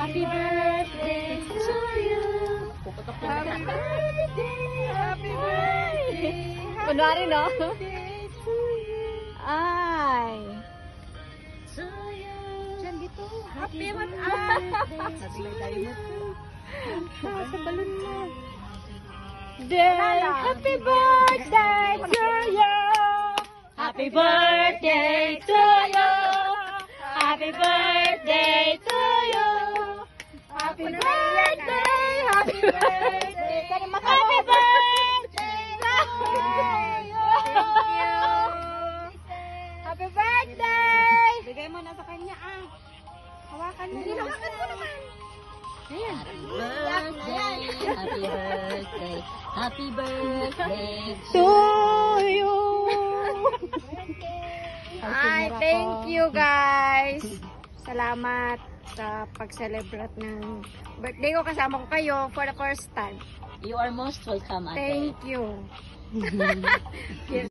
Happy birthday to you. Happy birthday, happy birthday. Kunwari, no? Birthday to you. Ay. To you. Diyan dito. Happy birthday. Sa balon mo. Happy birthday to you. Happy birthday to you. Happy birthday to you. Happy birthday. Happy birthday. Happy birthday to you. Happy birthday. Bigay mo na sa kanya ah. Hawakan mo. Hawakan mo naman. Ayan. Happy birthday. Happy birthday To you. Ay, thank you guys. Salamat sa pag-celebrate ng birthday ko. Kasama ko kayo for the first time. You are most welcome, ate. Thank you.